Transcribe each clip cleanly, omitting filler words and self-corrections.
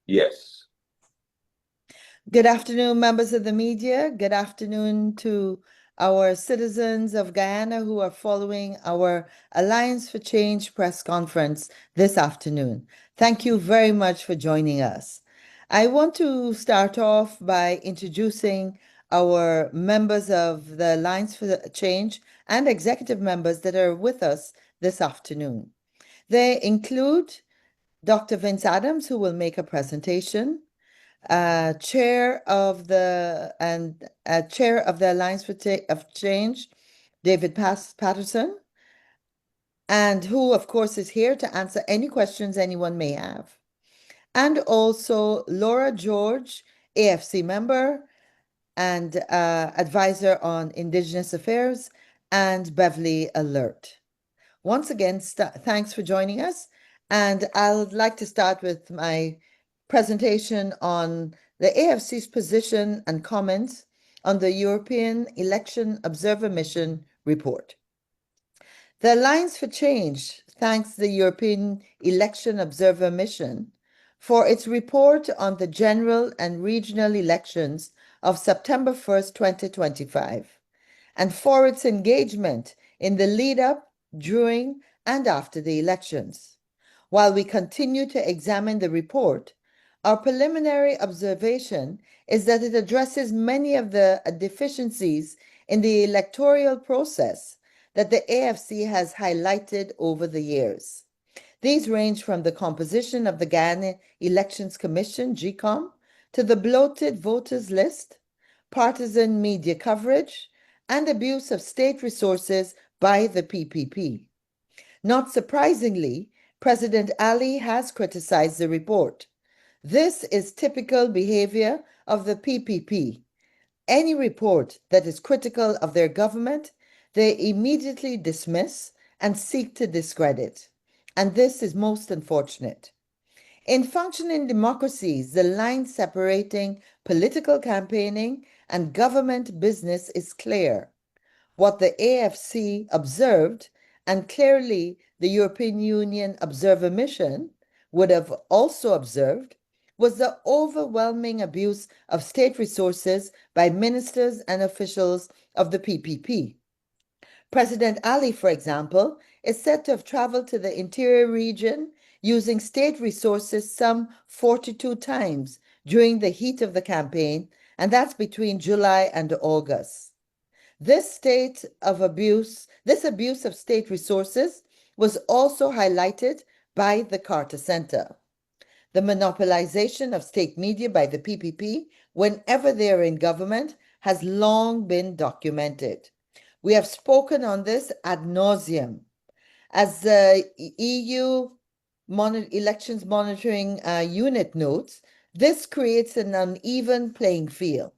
Yes. Good afternoon, members of the media. Good afternoon to our citizens of Guyana who are following our Alliance for Change press conference this afternoon. Thank you very much for joining us. I want to start off by introducing our members of the Alliance for Change and executive members that are with us this afternoon. They include Dr. Vince Adams, who will make a presentation, chair of the Alliance for Change, David Patterson, and who, of course, is here to answer any questions anyone may have. And also Laura George, AFC member and advisor on Indigenous Affairs, and Beverly Alert. Once again, thanks for joining us. And I'd like to start with my presentation on the AFC's position and comments on the European Election Observer Mission report. The Alliance for Change thanks the European Election Observer Mission for its report on the general and regional elections of September 1st, 2025, and for its engagement in the lead up, during, and after the elections. While we continue to examine the report, our preliminary observation is that it addresses many of the deficiencies in the electoral process that the AFC has highlighted over the years. These range from the composition of the Guyana Elections Commission, GCOM, to the bloated voters list, partisan media coverage, and abuse of state resources by the PPP. Not surprisingly, President Ali has criticized the report. This is typical behavior of the PPP. Any report that is critical of their government, they immediately dismiss and seek to discredit. And this is most unfortunate. In functioning democracies, the line separating political campaigning and government business is clear. What the AFC observed, and clearly the European Union Observer Mission would have also observed, was the overwhelming abuse of state resources by ministers and officials of the PPP. President Ali, for example, is said to have traveled to the interior region using state resources some 42 times during the heat of the campaign, and that's between July and August. This abuse of state resources was also highlighted by the Carter Center. The monopolization of state media by the PPP whenever they are in government has long been documented. We have spoken on this ad nauseum. As the EU Elections Monitoring Unit notes, this creates an uneven playing field.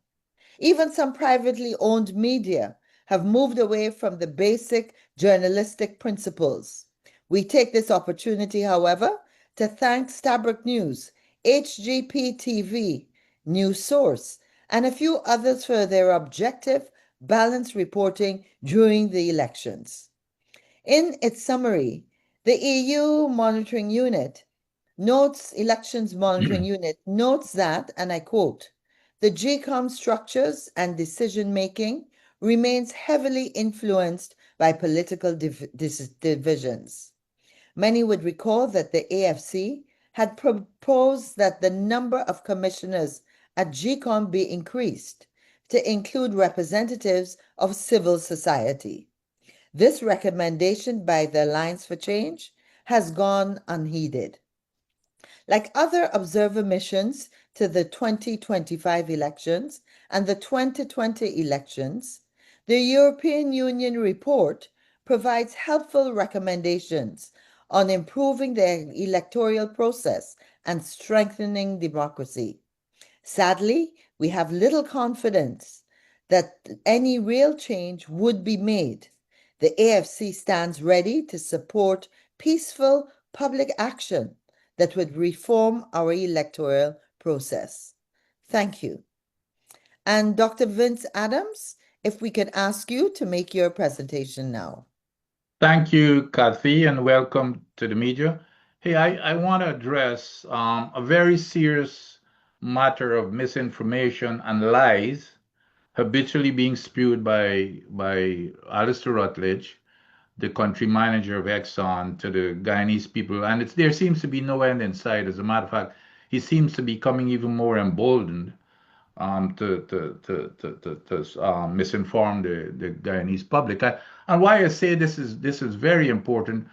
Even some privately owned media have moved away from the basic journalistic principles. We take this opportunity, however, to thank Stabroek News, HGP TV, News Source, and a few others for their objective, balanced reporting during the elections. In its summary, the EU Monitoring Unit Elections Monitoring Unit notes that, and I quote, the GCOM structures and decision-making remains heavily influenced by political divisions. Many would recall that the AFC had proposed that the number of commissioners at GCOM be increased to include representatives of civil society. This recommendation by the Alliance for Change has gone unheeded. Like other observer missions to the 2025 elections and the 2020 elections, the European Union report provides helpful recommendations on improving the electoral process and strengthening democracy. Sadly, we have little confidence that any real change would be made. The AFC stands ready to support peaceful public action that would reform our electoral process. Thank you. And Dr. Vince Adams, if we could ask you to make your presentation now. Thank you, Kathy, and welcome to the media. Hey, I want to address a very serious matter of misinformation and lies habitually being spewed by Alistair Rutledge, the country manager of Exxon, to the Guyanese people, and there seems to be no end in sight. As a matter of fact, he seems to be becoming even more emboldened to misinform the Guyanese public. And why I say this is very important.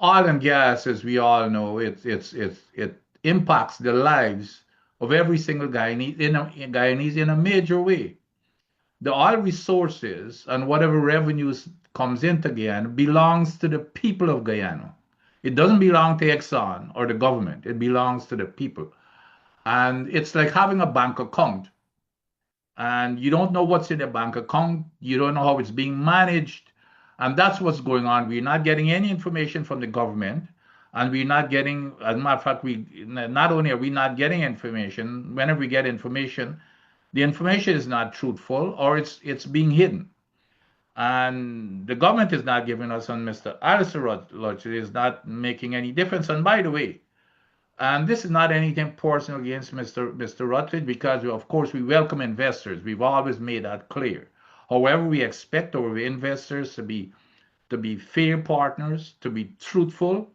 Oil and gas, as we all know, it impacts the lives of every single Guyanese in a major way. The oil resources and whatever revenues comes into Guyana belongs to the people of Guyana. It doesn't belong to Exxon or the government. It belongs to the people. And it's like having a bank account and you don't know what's in the bank account, you don't know how it's being managed, and that's what's going on. We're not getting any information from the government, and we're not getting, as a matter of fact, we not only are we not getting information, whenever we get information, the information is not truthful or it's being hidden. And the government is not giving us on Mr. Alistair Lodge. It is not making any difference. And by the way, and this is not anything personal against Mr. Rutledge because, of course, we welcome investors. We've always made that clear. However, we expect our investors to be fair partners, to be truthful,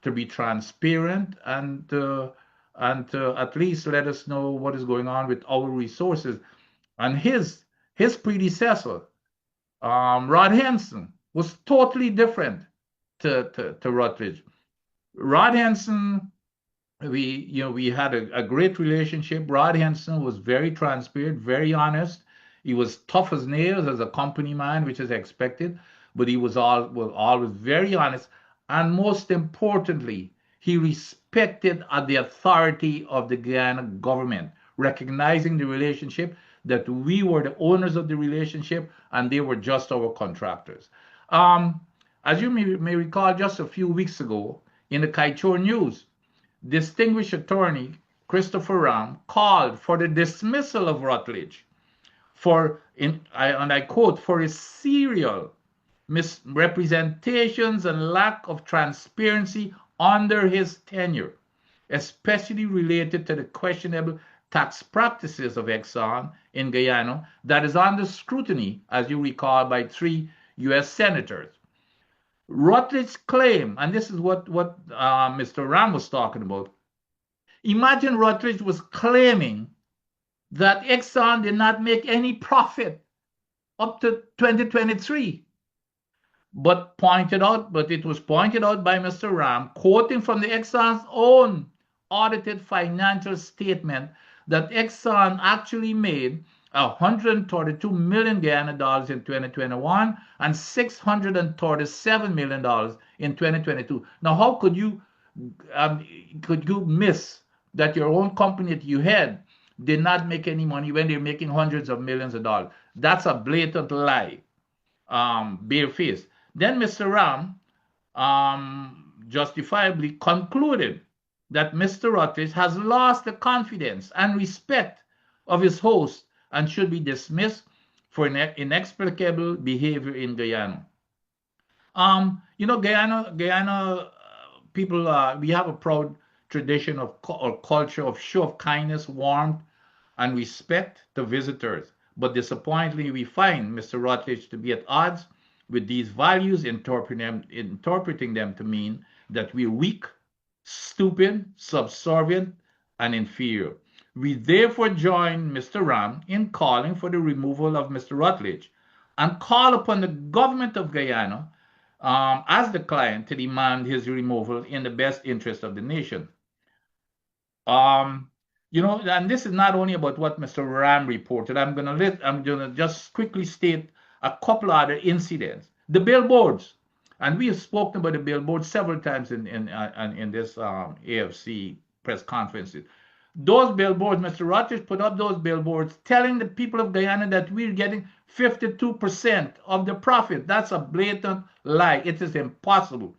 to be transparent, and to at least let us know what is going on with our resources. And his predecessor, Rod Henson, was totally different to Rutledge. Rod Henson, we had a great relationship. Rod Henson was very transparent, very honest. He was tough as nails as a company man, which is expected, but he was always very honest. And most importantly, he respected the authority of the Guyana government, recognizing the relationship that we were the owners of the relationship and they were just our contractors. Um, as you may recall, just a few weeks ago in the Kaichor News, distinguished attorney Christopher Ram called for the dismissal of Rutledge and I quote, for his serial misrepresentations and lack of transparency under his tenure, especially related to the questionable tax practices of Exxon in Guyana that is under scrutiny, as you recall, by 3 U.S. senators. Rutledge's claim, and this is what Mr. Ram was talking about. Imagine Rutledge was claiming that Exxon did not make any profit up to 2023, but it was pointed out by Mr. Ram, quoting from the Exxon's own audited financial statement, that Exxon actually made $132 million Guyana dollars in 2021 and $637 million dollars in 2022. Now, how um, could you miss that your own company that you had did not make any money when they're making hundreds of millions of dollars? That's a blatant lie, barefaced. Then Mr. Ram justifiably concluded that Mr. Rutledge has lost the confidence and respect of his host and should be dismissed for inexplicable behavior in Guyana. Guyana people, we have a proud tradition of or culture of show of kindness, warmth, and respect to visitors. But disappointingly, we find Mr. Rutledge to be at odds with these values, interpreting them to mean that we're weak, stupid, subservient, and inferior. We therefore join Mr. Ram in calling for the removal of Mr. Rutledge and call upon the government of Guyana as the client to demand his removal in the best interest of the nation. Um, and this is not only about what Mr. Ram reported. I'm gonna just quickly state a couple other incidents. The billboards, and we have spoken about the billboards several times in this AFC press conferences. Those billboards, Mr. Rogers put up those billboards telling the people of Guyana that we're getting 52% of the profit. That's a blatant lie. It is impossible.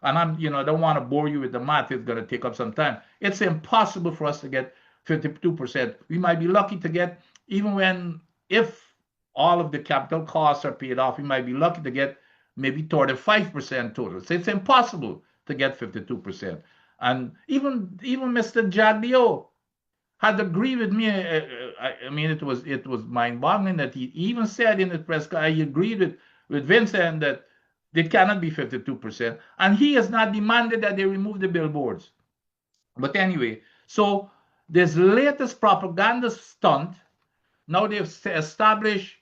And I don't want to bore you with the math. It's going to take up some time. It's impossible for us to get 52%. We might be lucky to get, if all of the capital costs are paid off, we might be lucky to get maybe 35% total. So it's impossible to get 52%. And even Mr. Jagdio had agreed with me. I mean, it was mind-boggling that he even said in the press. I agreed with Vincent that it cannot be 52%, and he has not demanded that they remove the billboards. But anyway, so this latest propaganda stunt. Now they've established,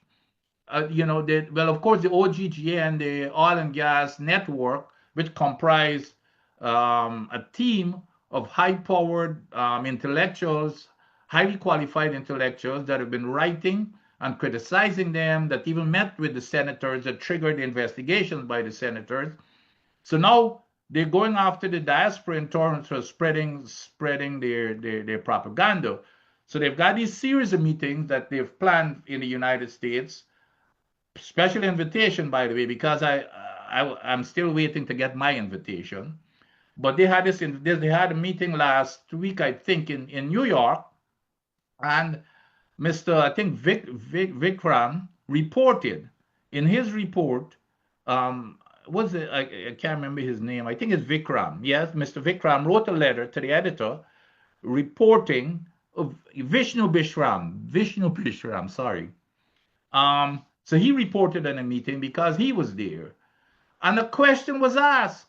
well, of course, the OGGA and the Oil and Gas Network, which comprise a team of high-powered intellectuals, highly qualified intellectuals that have been writing and criticizing them, that even met with the senators, that triggered the investigations by the senators. So now they're going after the diaspora in terms of spreading their propaganda. So they've got these series of meetings that they've planned in the United States. Special invitation, by the way, because I'm still waiting to get my invitation. But they had a meeting last week, I think, in New York, and Mr. I think Vikram reported in his report. Was it? I can't remember his name. I think it's Vikram. Yes, Mr. Vikram wrote a letter to the editor reporting of Vishnu Bishram. Sorry. So he reported in a meeting because he was there, and a question was asked,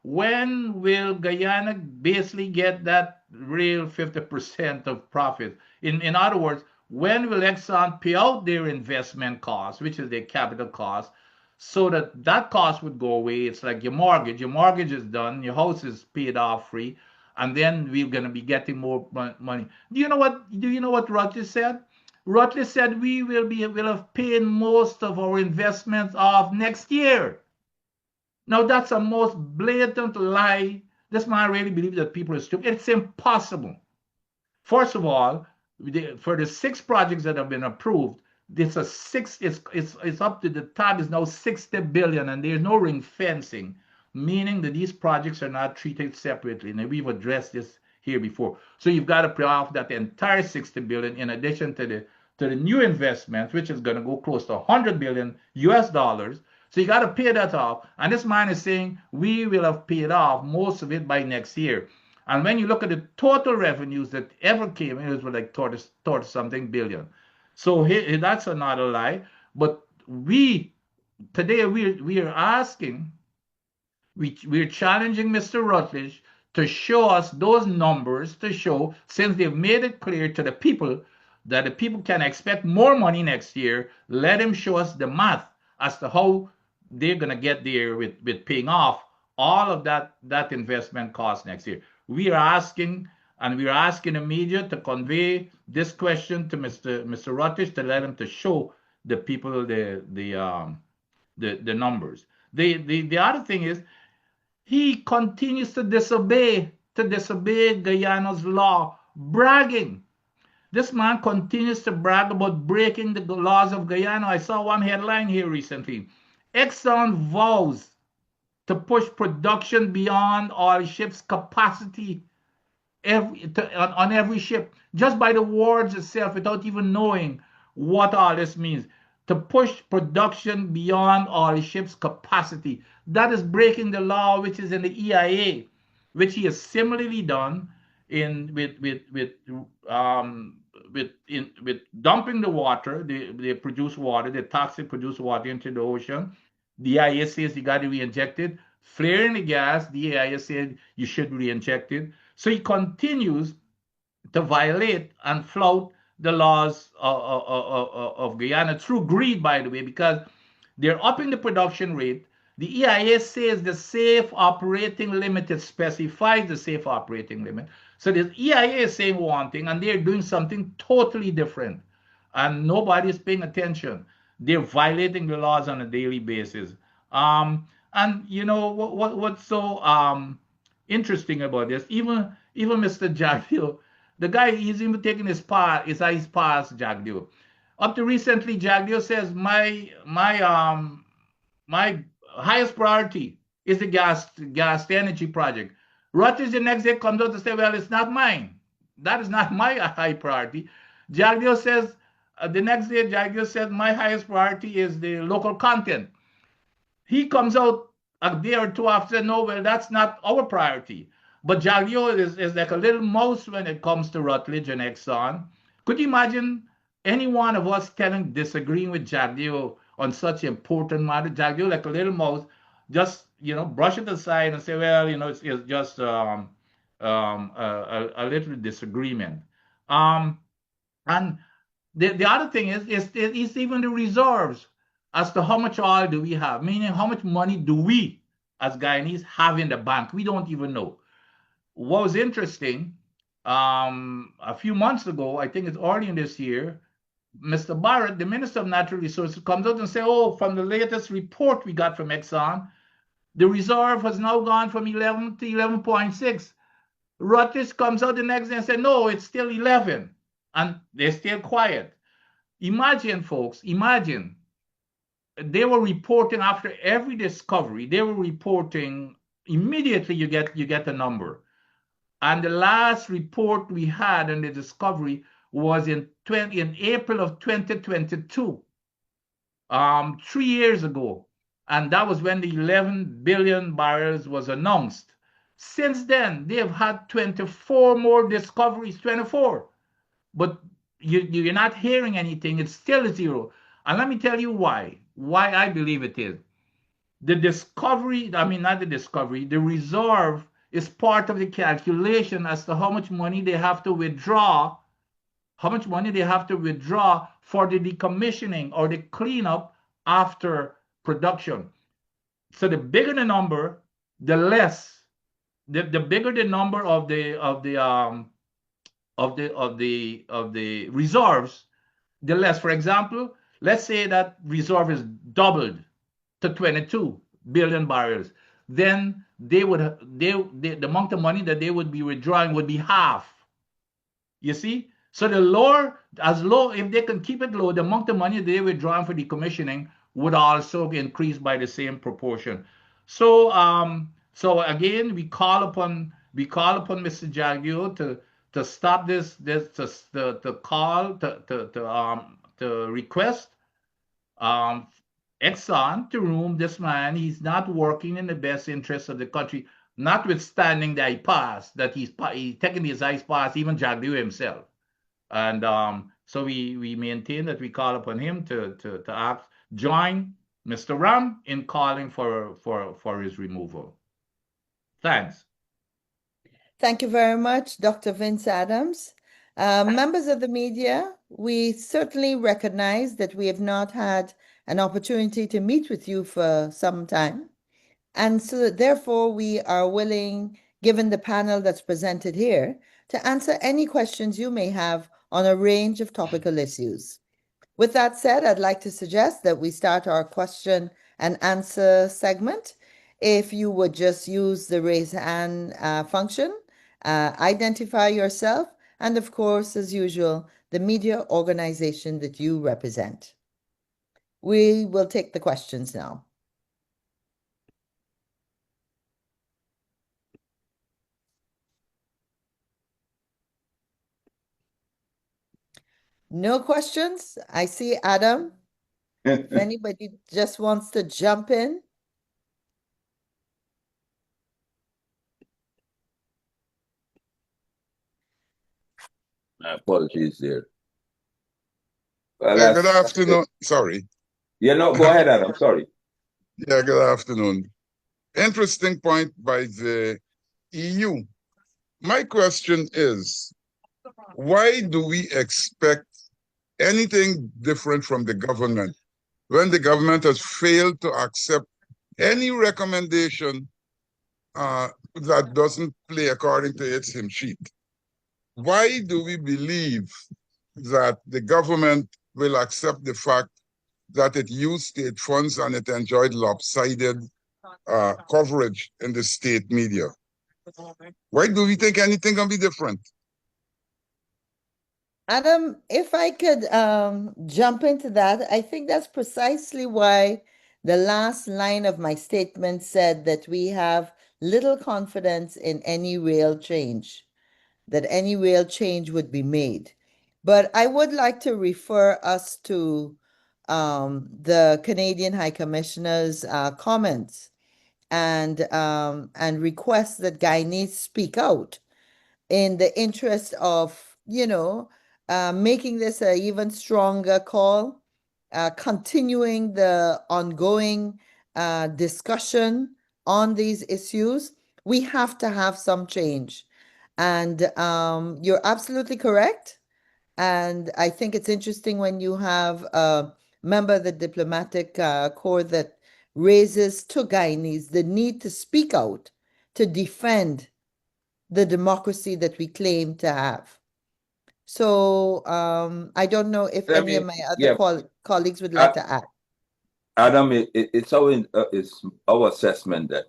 when will Guyana basically get that real 50% of profit? In other words, when will Exxon pay out their investment cost, which is their capital cost, so that that cost would go away? It's like your mortgage. Your mortgage is done, your house is paid off free, and then we're going to be getting more money. Do you know what Rogers said? Rogers said will have paid most of our investments off next year. Now that's a most blatant lie. This man really believes that people are stupid. It's impossible. First of all, for the 6 projects that have been approved, this a six. It's up to the tab is now 60 billion, and there's no ring fencing, meaning that these projects are not treated separately. And we've addressed this here before. So you've got to pay off that entire 60 billion in addition to the new investments, which is going to go close to 100 billion US dollars. So you got to pay that off. And this man is saying we will have paid off most of it by next year. And when you look at the total revenues that ever came, it was like 30 something billion. So that's another lie. But today we are asking, we're challenging Mr. Rutledge to show us those numbers, to show, since they've made it clear to the people that the people can expect more money next year, let him show us the math as to how they're going to get there with paying off all of that investment cost next year. We are asking, and we are asking the media to convey this question to Mr. Rutledge, to let him to show the people the numbers. The other thing is, he continues to disobey Guyana's law, bragging. This man continues to brag about breaking the laws of Guyana. I saw one headline here recently. Exxon vows to push production beyond oil ships' capacity on every ship, just by the words itself, without even knowing what all this means. To push production beyond our ship's capacity. That is breaking the law which is in the EIA, which he has similarly done in with dumping the water, the produced water, the toxic produced water into the ocean. The EIA says you got to re-inject it. Flaring the gas, the EIA said you should re-inject it. So he continues to violate and flout the laws of Guyana through greed, by the way, because they're upping the production rate. The EIA says the safe operating limit, it specifies the safe operating limit. So the EIA is saying one thing, and they're doing something totally different. And nobody's paying attention. They're violating the laws on a daily basis. And what's so interesting about this? Even Mr. Jagdeo, the guy, he's even taking his past Jagdeo. Up to recently, Jagdeo says my highest priority is the energy project. Rogers the next day comes out to say, well, it's not mine. That is not my high priority. Jagdeo says the next day, Jagdeo says my highest priority is the local content. He comes out a day or two after, no, well, that's not our priority. But Jalio is like a little mouse when it comes to Rutledge and Exxon. Could you imagine any one of us disagreeing with Jalio on such important matter? Jalio, like a little mouse, just brush it aside and say, well, it's just a little disagreement. Um, and the other thing is even the reserves as to how much oil do we have, meaning how much money do we as Guyanese have in the bank. We don't even know. What was interesting, a few months ago, I think it's early in this year, Mr. Barrett, the Minister of Natural Resources, comes out and says, oh, from the latest report we got from Exxon, the reserve has now gone from 11 to 11.6. Rutledge comes out the next day and said, no, it's still 11. And they're still quiet. Imagine, folks, imagine they were reporting after every discovery, they were reporting immediately you get a number. And the last report we had on the discovery was in April of 2022, 3 years ago. And that was when the 11 billion barrels was announced. Since then, they have had 24 more discoveries, 24. But you're not hearing anything. It's still a zero. And let me tell you why I believe it is. The discovery, I mean, not the discovery, the reserve is part of the calculation as to how much money they have to withdraw, for the decommissioning or the cleanup after production. So the bigger the number, the less, the bigger the number of the reserves, the less. For example, let's say that reserve is doubled to 22 billion barrels, then the amount of money that they would be withdrawing would be half. You see? So if they can keep it low, the amount of money they withdraw for decommissioning would also increase by the same proportion. So again, we call upon Mr. Jagio to stop this to call to request um, Exxon to room this man. He's not working in the best interest of the country, notwithstanding that he's taking his eyes past even Jagdew himself. And so we maintain that we call upon him to join Mr. Ram in calling for his removal. Thanks. Thank you very much, Dr. Vince Adams. Members of the media, we certainly recognize that we have not had an opportunity to meet with you for some time. And so therefore, we are willing, given the panel that's presented here, to answer any questions you may have on a range of topical issues. With that said, I'd like to suggest that we start our question and answer segment. If you would just use the raise hand function, identify yourself, and of course, as usual, the media organization that you represent. We will take the questions now. No questions? I see Adam. If anybody just wants to jump in. My apologies there. Yeah, good afternoon. Sorry. Yeah, no, go ahead, Adam. Sorry. Yeah, good afternoon. Interesting point by the EU. My question is, why do we expect anything different from the government when the government has failed to accept any recommendation that doesn't play according to its hymn sheet? Why do we believe that the government will accept the fact that it used state funds and it enjoyed lopsided coverage in the state media? Why do we think anything can be different? Adam, if I could jump into that, I think that's precisely why the last line of my statement said that we have little confidence in any real change, that any real change would be made. But I would like to refer us to the Canadian High Commissioner's comments and request that Guyanese speak out in the interest of, making this an even stronger call, continuing the ongoing discussion on these issues. We have to have some change. And you're absolutely correct. And I think it's interesting when you have a member of the diplomatic corps that raises to Guyanese the need to speak out to defend the democracy that we claim to have. So I don't know if I any of mean, my other yeah, colleagues would like A- to add. Adam, it's our assessment that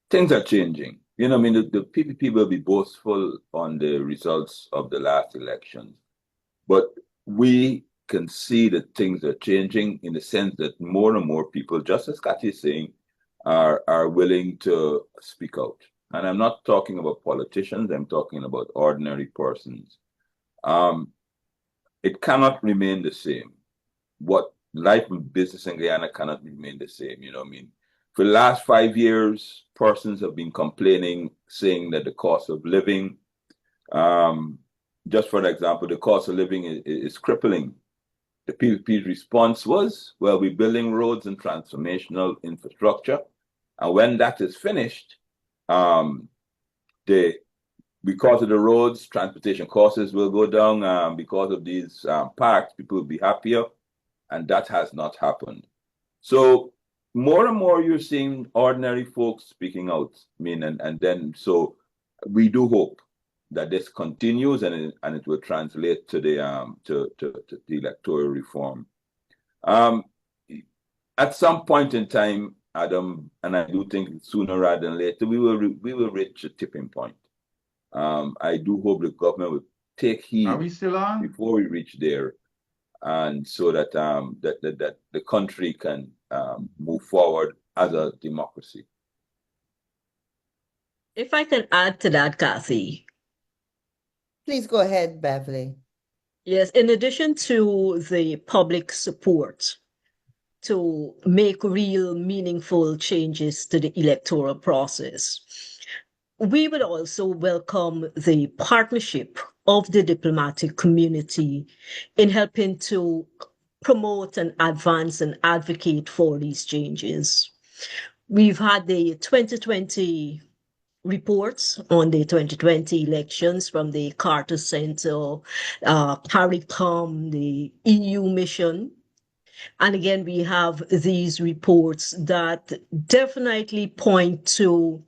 things are changing. You know, I mean, the PPP will be boastful on the results of the last elections, but we can see that things are changing in the sense that more and more people, just as Kathy is saying, are willing to speak out. And I'm not talking about politicians, I'm talking about ordinary persons. Um, it cannot remain the same. What life and business in Guyana cannot remain the same. You know what I mean? For the last 5 years, persons have been complaining, saying that the cost of living, um, just for example, the cost of living is crippling. The PPP's response was, well, we're building roads and transformational infrastructure. And when that is finished, um, the because of the roads, transportation costs will go down. Because of these parks, people will be happier. And that has not happened. So more and more you're seeing ordinary folks speaking out. I mean, and then so we do hope that this continues and it will translate to the to the electoral reform. Um, at some point in time, Adam, and I do think sooner rather than later, we will reach a tipping point. I do hope the government will take Are heed we still on? before we reach there, and so that that the country can move forward as a democracy. If I can add to that, Kathy. Please go ahead, Beverly. Yes, in addition to the public support to make real, meaningful changes to the electoral process, we would also welcome the partnership of the diplomatic community in helping to promote and advance and advocate for these changes. We've had the 2020 reports on the 2020 elections from the Carter Center, CARICOM, the EU mission. And again, we have these reports that definitely point to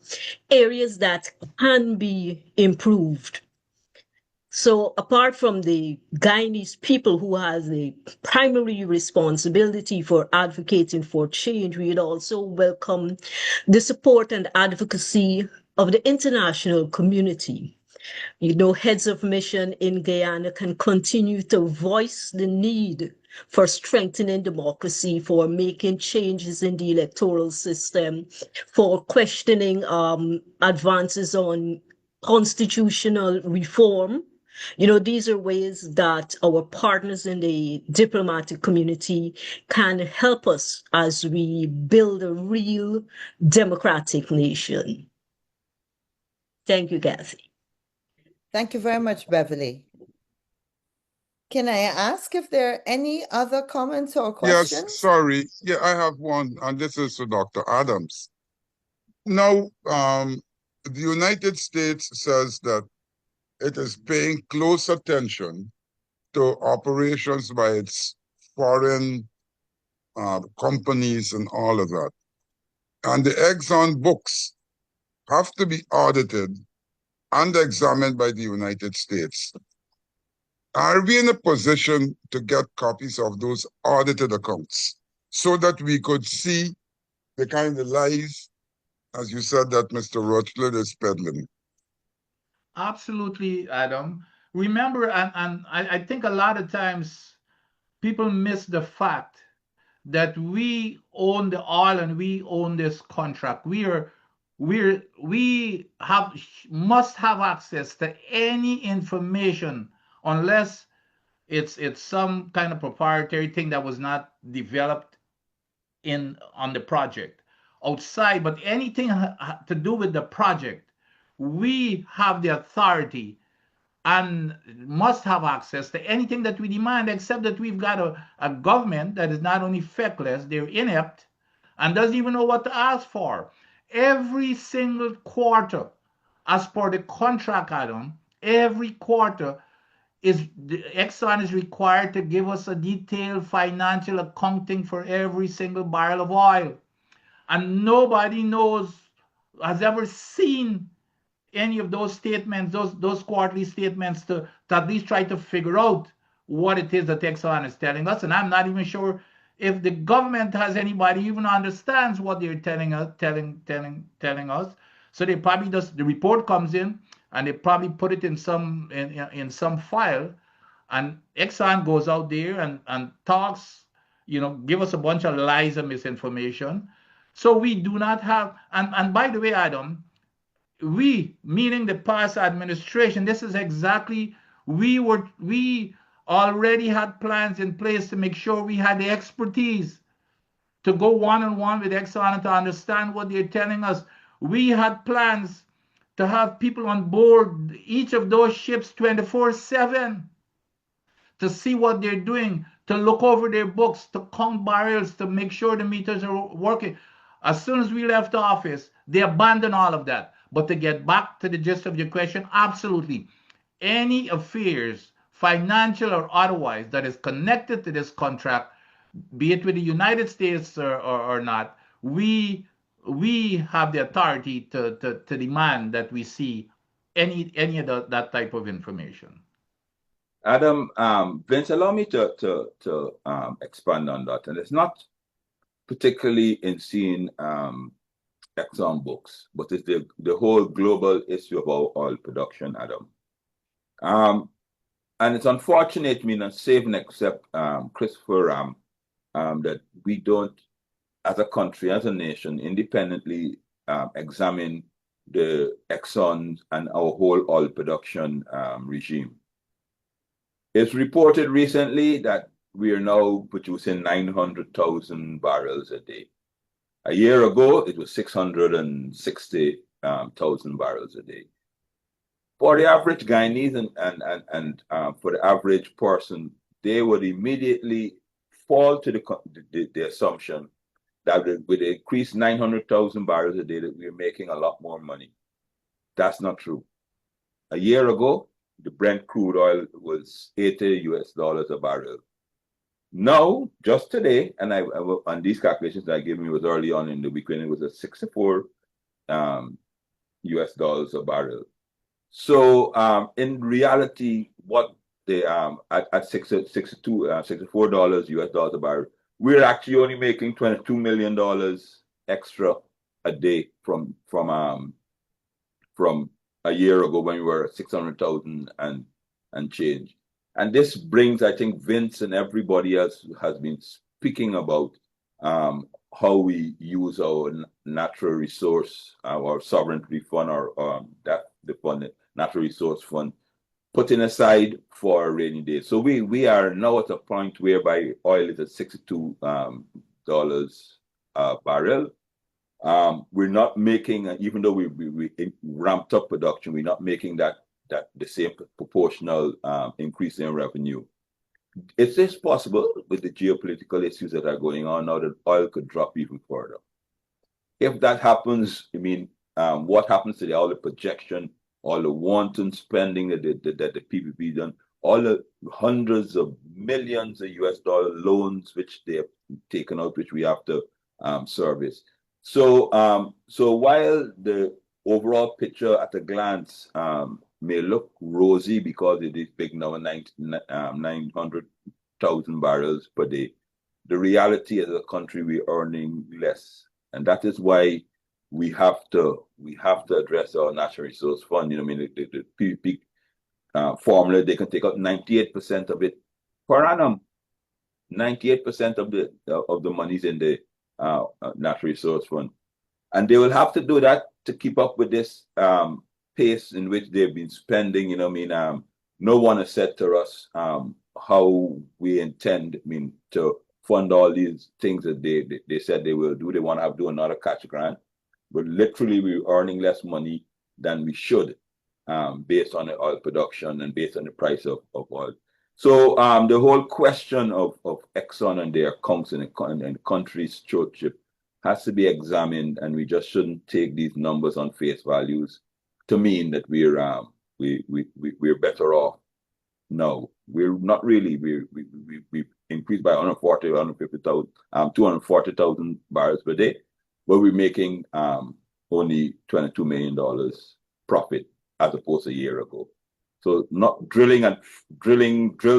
areas that can be improved. So apart from the Guyanese people who has the primary responsibility for advocating for change, we'd also welcome the support and advocacy of the international community. Heads of mission in Guyana can continue to voice the need for strengthening democracy, for making changes in the electoral system, for questioning advances on constitutional reform. These are ways that our partners in the diplomatic community can help us as we build a real democratic nation. Thank you, Kathy. Thank you very much, Beverly. Can I ask if there are any other comments or questions? Yes, sorry. Yeah, I have one, and this is to Dr. Adams. Now, the United States says that it is paying close attention to operations by its foreign companies and all of that. And the Exxon books have to be audited and examined by the United States. Are we in a position to get copies of those audited accounts so that we could see the kind of lies, as you said, that Mr. Rochler is peddling? Absolutely, Adam. Remember, and I think a lot of times people miss the fact that we own the oil and we own this contract. We have must have access to any information unless it's some kind of proprietary thing that was not developed in on the project, outside, but anything to do with the project, we have the authority and must have access to anything that we demand, except that we've got a government that is not only feckless, they're inept and doesn't even know what to ask for. Every single quarter, as per the contract, Adam, every quarter Exxon is required to give us a detailed financial accounting for every single barrel of oil. And nobody has ever seen any of those statements, those quarterly statements, to at least try to figure out what it is that Exxon is telling us. And I'm not even sure if the government has anybody even understands what they're telling us. So they probably just, the report comes in and they probably put it in some file, and Exxon goes out there and talks, give us a bunch of lies and misinformation. So we do not have, and by the way, Adam, we, meaning the past administration, this is exactly, we already had plans in place to make sure we had the expertise to go one-on-one with Exxon and to understand what they're telling us. We had plans to have people on board each of those ships 24/7 to see what they're doing, to look over their books, to count barrels, to make sure the meters are working. As soon as we left office, they abandoned all of that. But to get back to the gist of your question, absolutely. Any affairs, financial or otherwise, that is connected to this contract, be it with the United States or not, we have the authority to demand that we see any of that type of information. Adam, Vince, allow me to expand on that. And it's not particularly in seeing Exxon books, but it's the whole global issue of our oil production, Adam. And it's unfortunate, saving except Christopher Ram, that we don't, as a country, as a nation, independently examine the Exxon and our whole oil production regime. It's reported recently that we are now producing 900,000 barrels a day. A year ago, it was 660,000 barrels a day. For the average Guyanese and for the average person, they would immediately fall to the assumption that with the increased 900,000 barrels a day, that we're making a lot more money. That's not true. A year ago, the Brent crude oil was $80 a barrel. Now, just today, and on these calculations that I gave me was early on in the week when it was at $64 US a barrel. So in reality, what they at $64 US a barrel, we're actually only making $22 million extra a day from a year ago when we were at 600,000 and change. And this brings, I think, Vince and everybody else has been speaking about how we use our natural resource, our sovereignty fund, or the fund, natural resource fund, putting aside for a rainy day. So we are now at a point whereby oil is at $62 a barrel. We're not making, even though we ramped up production, we're not making that the same proportional increase in revenue. Is this possible with the geopolitical issues that are going on now that oil could drop even further? If that happens, what happens to all the projection, all the wanton spending that the PPP done, all the hundreds of millions of US dollar loans which they have taken out, which we have to service. So while the overall picture at a glance may look rosy because it is big now, 900,000 barrels per day, the reality as a country we're earning less, and that is why we have to address our natural resource fund. The PPP formula, they can take out 98% of it per annum. 98% of the money's in the natural resource fund, and they will have to do that to keep up with this pace in which they've been spending. No one has said to us how we intend to fund all these things that they said they will do. They want to do another catch grant, but literally we're earning less money than we should, based on the oil production and based on the price of oil. So the whole question of Exxon and their accounts and the country's stewardship has to be examined, and we just shouldn't take these numbers on face values to mean that we're better off. No, we're not really. We increased by 140, 150,000, 240,000 barrels per day, but we're making only $22 million profit as opposed to a year ago. So not drill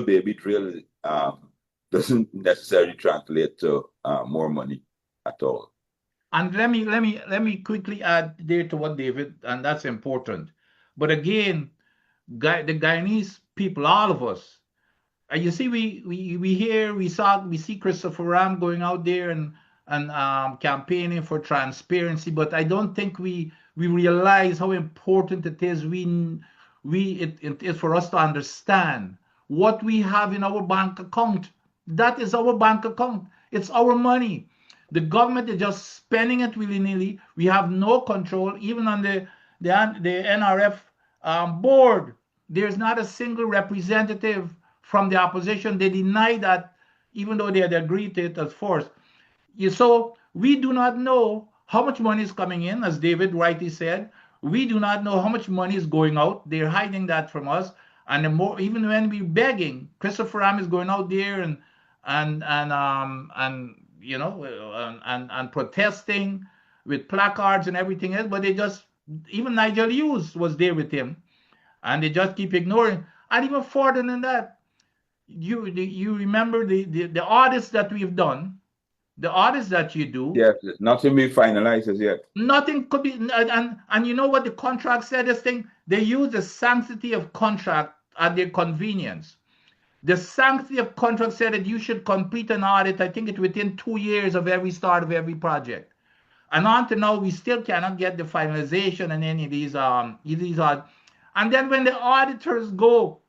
baby drill doesn't necessarily translate to more money at all. And let me quickly add there to what David, and that's important. But again, the Guyanese people, all of us, you see, we see Christopher Ram going out there and campaigning for transparency, but I don't think we realize how important it is. It is for us to understand what we have in our bank account. That is our bank account. It's our money. The government is just spending it willy-nilly. We have no control, even on the NRF board. There's not a single representative from the opposition. They deny that, even though they had agreed to it as force. So we do not know how much money is coming in, as David rightly said. We do not know how much money is going out. They're hiding that from us. And the more, even when we're begging, Christopher Ram is going out there and you know and protesting with placards and everything else. But they just, even Nigel Hughes was there with him, and they just keep ignoring. And even further than that, you remember the audits that we've done, the audits that you do. Yes, nothing we finalized as yet. Nothing could be, and you know what the contract said? This thing, they use the sanctity of contract at their convenience. The sanctity of contract said that you should complete an audit, I think it's within 2 years of every start of every project. And until now, we still cannot get the finalization and any of these and then when the auditors go,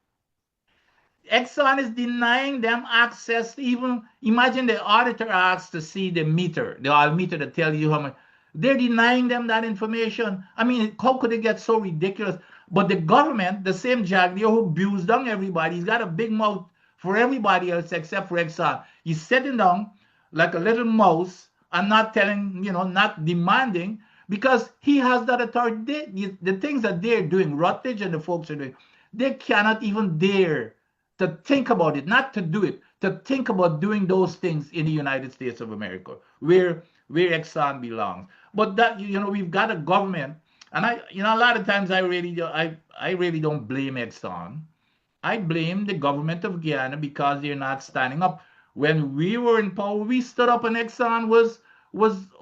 Exxon is denying them access. Even imagine the auditor asks to see the meter, the oil meter that tells you how much. They're denying them that information. I mean, how could it get so ridiculous? But the government, the same Jack Leo who abused down everybody, he's got a big mouth for everybody else except for Exxon. He's sitting down like a little mouse and not telling, not demanding, because he has that authority. The things that they're doing, Rutledge and the folks are doing, they cannot even dare to think about it, not to do it, to think about doing those things in the United States of America, where Exxon belongs. But that, we've got a government, and a lot of times I really don't blame Exxon. I blame the government of Guyana because they're not standing up. When we were in power, we stood up, and Exxon was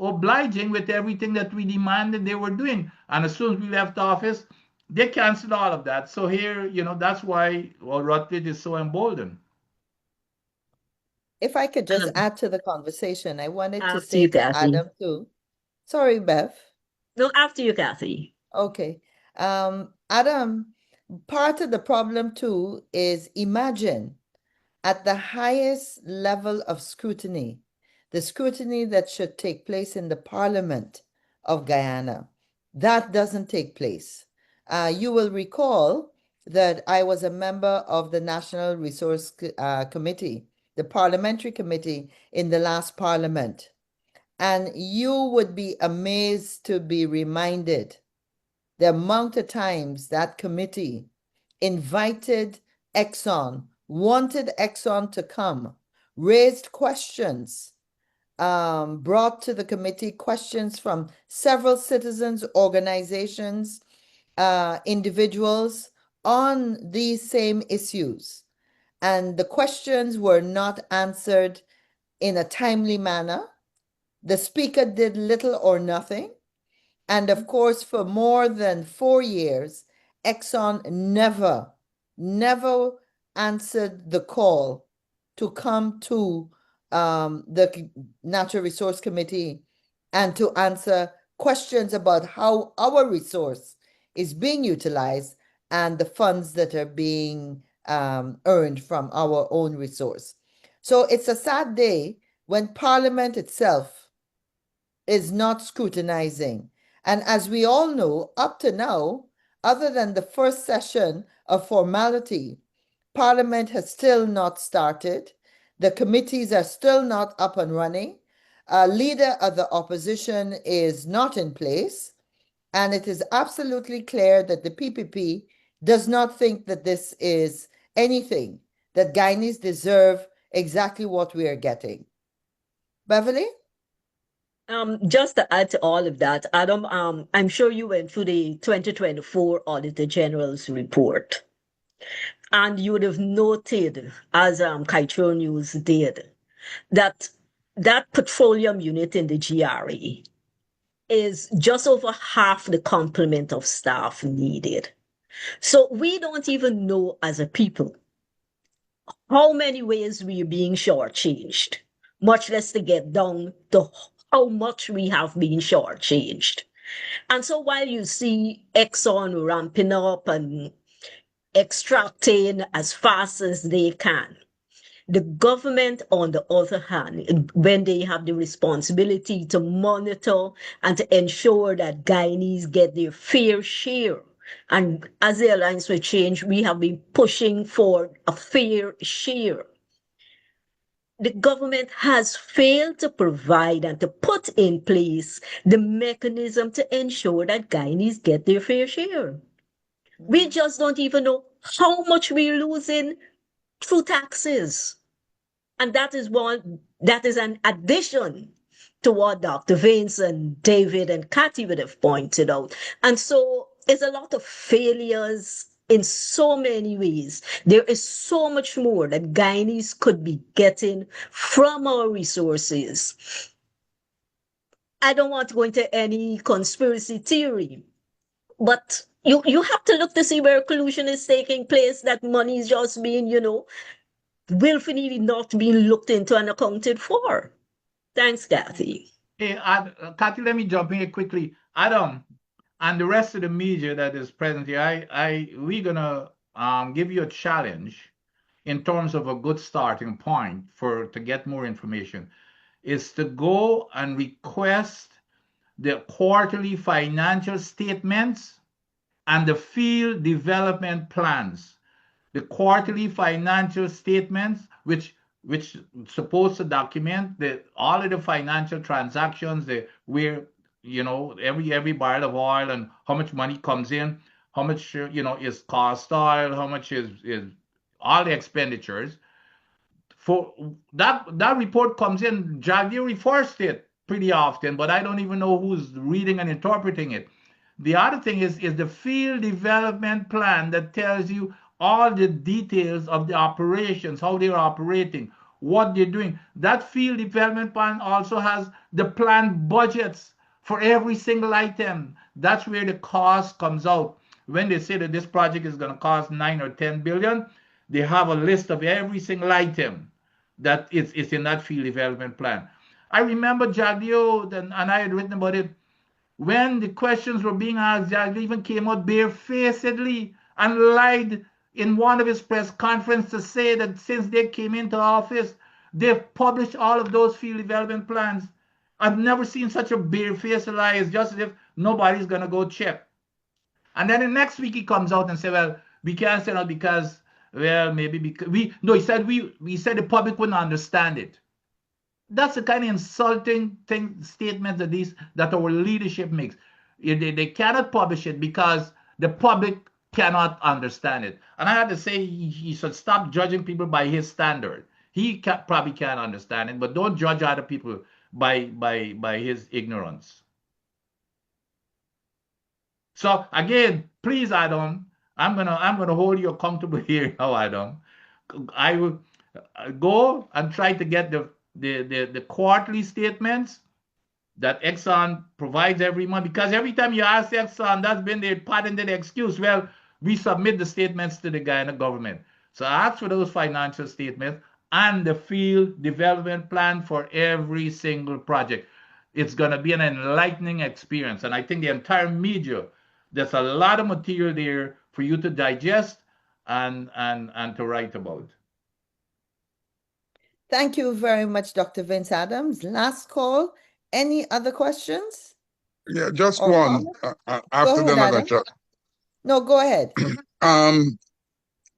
obliging with everything that we demanded they were doing. And as soon as we left office, they canceled all of that. So here, that's why Rutledge is so emboldened. If I could just add to the conversation, I wanted to After say you, to Kathy. Adam too. Sorry, Bev. No, after you, Kathy. Okay. Adam, part of the problem too is, imagine at the highest level of scrutiny, the scrutiny that should take place in the Parliament of Guyana, that doesn't take place. You will recall that I was a member of the National Resource Committee, the parliamentary committee in the last parliament. And you would be amazed to be reminded the amount of times that committee invited Exxon, wanted Exxon to come, raised questions, brought to the committee questions from several citizens, organizations, individuals on these same issues. And the questions were not answered in a timely manner. The speaker did little or nothing. And of course, for more than 4 years, Exxon never answered the call to come to the Natural Resource Committee and to answer questions about how our resource is being utilized and the funds that are being earned from our own resource. So it's a sad day when Parliament itself is not scrutinizing. And as we all know, up to now, other than the first session of formality, Parliament has still not started. The committees are still not up and running. A leader of the opposition is not in place. And it is absolutely clear that the PPP does not think that this is anything, that Guyanese deserve exactly what we are getting. Beverly? Just to add to all of that, Adam, I'm sure you went through the 2024 Auditor General's report, and you would have noted, as Kitro News did, that that petroleum unit in the GRA is just over half the complement of staff needed. So we don't even know as a people how many ways we're being shortchanged, much less to get down to how much we have been shortchanged. And so while you see Exxon ramping up and extracting as fast as they can, the government, on the other hand, when they have the responsibility to monitor and to ensure that Guyanese get their fair share. And as the Alliance for Change, we have been pushing for a fair share. The government has failed to provide and to put in place the mechanism to ensure that Guyanese get their fair share. We just don't even know how much we're losing through taxes. And that is an addition to what Dr. Vince and David and Kathy would have pointed out. And so it's a lot of failures in so many ways. There is so much more that Guyanese could be getting from our resources. I don't want to go into any conspiracy theory, but you have to look to see where collusion is taking place, that money is just being, willfully not being looked into and accounted for. Thanks, Kathy. Hey, Kathy, let me jump in here quickly. Adam and the rest of the media that is present here, we're gonna give you a challenge in terms of a good starting point to get more information, is to go and request the quarterly financial statements and the field development plans. The quarterly financial statements, which supposed to document all of the financial transactions, where every barrel of oil and how much money comes in, how much is cost oil, how much is all the expenditures. For that report comes in, Javier refers to it pretty often, but I don't even know who's reading and interpreting it. The other thing is the field development plan that tells you all the details of the operations, how they're operating, what they're doing. That field development plan also has the planned budgets for every single item. That's where the cost comes out. When they say that this project is going to cost 9 or 10 billion, they have a list of every single item that is in that field development plan. I remember Jagdio, and I had written about it, when the questions were being asked, Jagdio even came out barefacedly and lied in one of his press conferences to say that since they came into office, they've published all of those field development plans. I've never seen such a barefaced lie. It's just as if nobody's going to go check. And then the next week he comes out and say, well, we can't send out because, well, maybe because he said we said the public wouldn't understand it. That's the kind of insulting statement that our leadership makes. They cannot publish it because the public cannot understand it. And I had to say he should stop judging people by his standard. He probably can't understand it, but don't judge other people by his ignorance. So again, please, Adam, I'm gonna hold you accountable here now, Adam. I will go and try to get the quarterly statements that Exxon provides every month, because every time you ask Exxon, that's been their patented excuse. Well, we submit the statements to the Guyana government. So ask for those financial statements and the field development plan for every single project. It's going to be an enlightening experience. And I think the entire media, there's a lot of material there for you to digest and to write about. Thank you very much, Dr. Vince Adams. Last call. Any other questions Yeah, just or one. comments? Go After ahead, then, I'm gonna Adam. No, go ahead.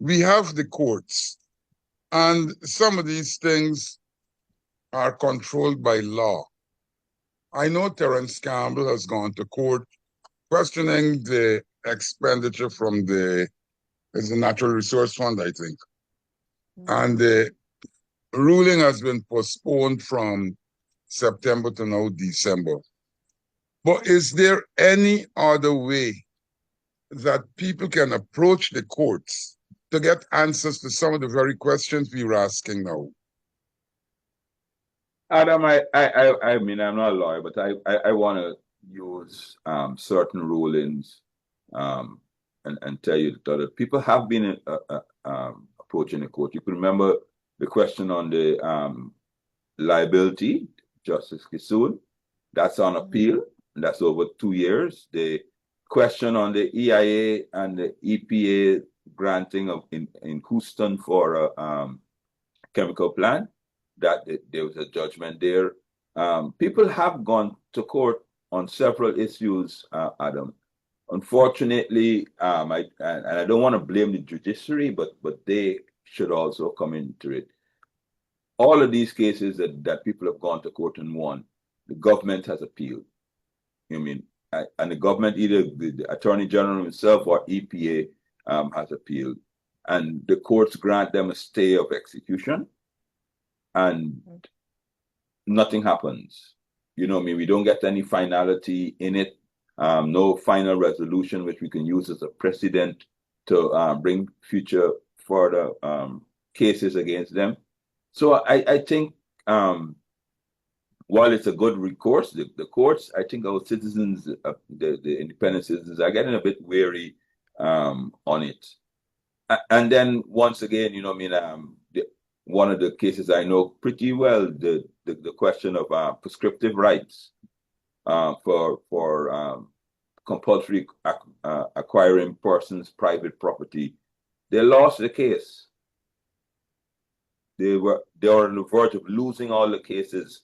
we have the courts, and some of these things are controlled by law. I know Terence Campbell has gone to court questioning the expenditure from the Natural Resource Fund, I think. And the ruling has been postponed from September to now December. But is there any other way that people can approach the courts to get answers to some of the very questions we were asking now? Adam, I mean, I'm not a lawyer, but I want to use certain rulings and tell you that people have been approaching the court. You can remember the question on the liability, Justice Kisoon. That's on appeal, and that's over 2 years. The question on the EIA and the EPA granting of in Houston for a chemical plant, that there was a judgment there. People have gone to court on several issues, Adam. Unfortunately, I don't want to blame the judiciary, but they should also come into it. All of these cases that people have gone to court and won, the government has appealed. I mean, and the government, either the Attorney General himself or EPA, has appealed, and the courts grant them a stay of execution, and nothing happens. You know, I mean, we don't get any finality in it. No final resolution which we can use as a precedent to bring future further cases against them. So I think while it's a good recourse, the courts, I think our citizens, the independent citizens, are getting a bit wary on it. And then once again, you know, I mean, one of the cases I know pretty well, the question of prescriptive rights for compulsory acquiring persons' private property. They lost the case. They were on the verge of losing all the cases,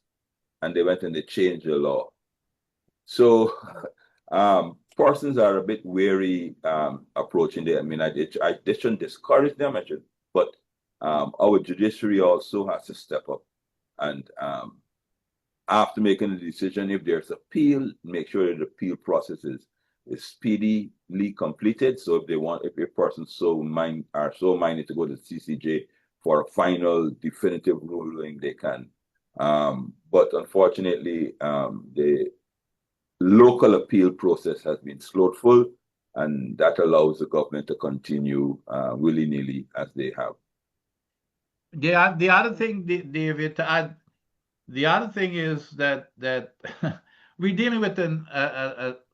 and they went and they changed the law. So persons are a bit wary approaching it. I mean, I shouldn't discourage them. I should, but our judiciary also has to step up, and after making a decision, if there's appeal, make sure that the appeal process is speedily completed. So if a person are so minded to go to the CCJ for a final definitive ruling, they can. But unfortunately, the local appeal process has been slothful, and that allows the government to continue willy-nilly as they have. The other thing, David, to add, the other thing is that we're dealing with an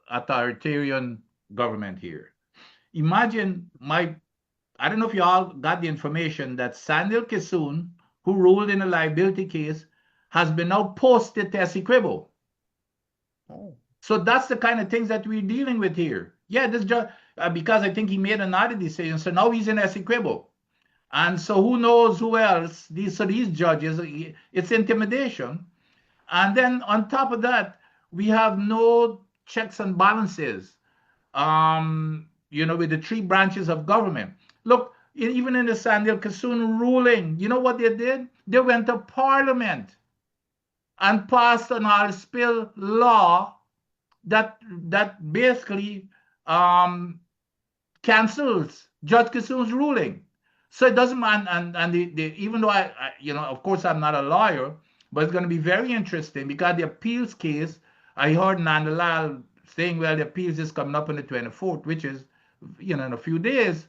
authoritarian government here. Imagine I don't know if you all got the information that Sandil Kisoon, who ruled in a liability case, has been now posted to Essequibo. Oh. So that's the kind of things that we're dealing with here. Yeah, this judge, because I think he made another decision, so now he's in Essequibo. And so who knows who else? These judges, it's intimidation. And then on top of that, we have no checks and balances, with the three branches of government. Look, even in the Sandil Kisoon ruling, you know what they did? They went to Parliament and passed an oil spill law that basically cancels Judge Kisoon's ruling. So it doesn't matter, and even though of course I'm not a lawyer, but it's going to be very interesting because the appeals case, I heard Nandalal saying, well, the appeals is coming up on the 24th, which is, in a few days.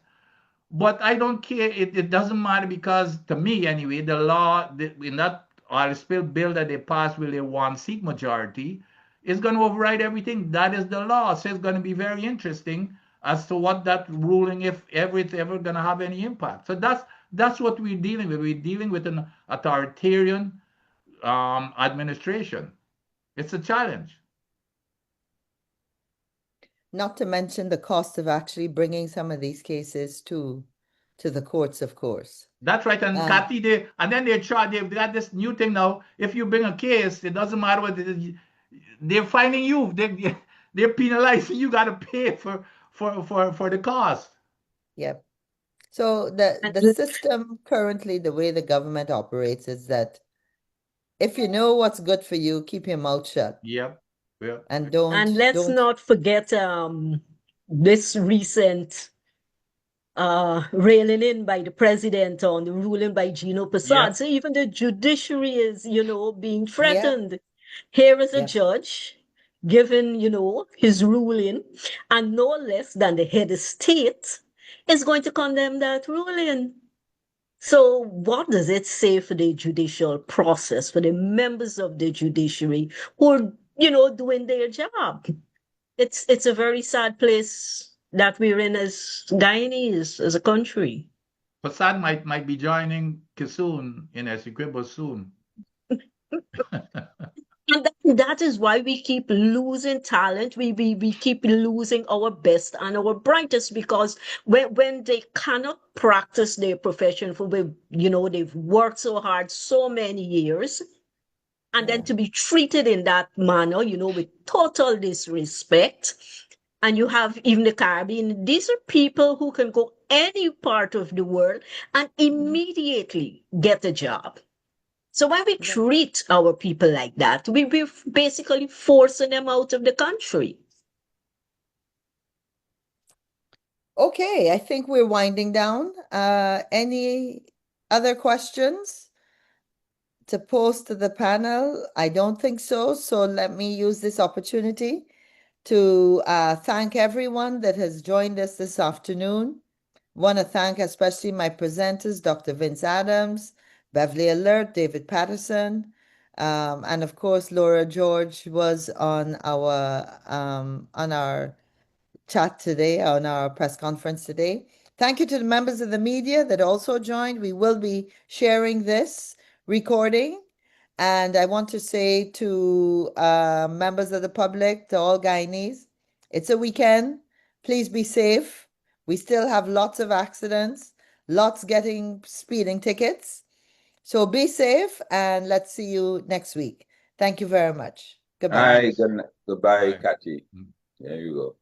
But I don't care. It doesn't matter because, to me anyway, the law in that oil spill bill that they passed with a one-seat majority is going to override everything. That is the law. So it's going to be very interesting as to what that ruling, if ever it's ever going to have any impact. So that's what we're dealing with. We're dealing with an authoritarian administration. It's a challenge. Not to mention the cost of actually bringing some of these cases to to the courts, of course. That's right. And Kathy, they've got this new thing now. If you bring a case, it doesn't matter what it is, they're finding you. They're penalizing you. Got to pay for the cost. Yep. So the system currently, the way the government operates is that if you know what's good for you, keep your mouth shut. Yep. Yeah. And And let's don't not forget this recent railing in by the president on the ruling by Gino Prasad. Yep. So even the judiciary is, being Yep. threatened. Here is a Yep. judge given, his ruling, and no less than the head of state is going to condemn that ruling. So what does it say for the judicial process, for the members of the judiciary who are, doing their job? It's a very sad place that we're in as Guyanese, as a country. Prasad might be joining Kisoon in Essequibo soon. And that is why we keep losing talent. We keep losing our best and our brightest, because when they cannot practice their profession for they've worked so hard so many years, and then Yeah. to be treated in that manner, with total disrespect. And you have even the Caribbean. These are people who can go any part of the world and immediately get a job. So when we Yeah. treat our people like that, we're basically forcing them out of the country. Okay, I think we're winding down. Any other questions to pose to the panel? I don't think so. So let me use this opportunity to thank everyone that has joined us this afternoon. Want to thank especially my presenters, Dr. Vince Adams, Beverly Alert, David Patterson, and of course, Laura George was on our chat today, on our press conference today. Thank you to the members of the media that also joined. We will be sharing this recording. And I want to say to members of the public, to all Guyanese, it's a weekend. Please be safe. We still have lots of accidents, lots getting speeding tickets. So be safe, and let's see you next week. Thank you very much. Goodbye. Hi, goodbye, Bye. Kathy. There you go.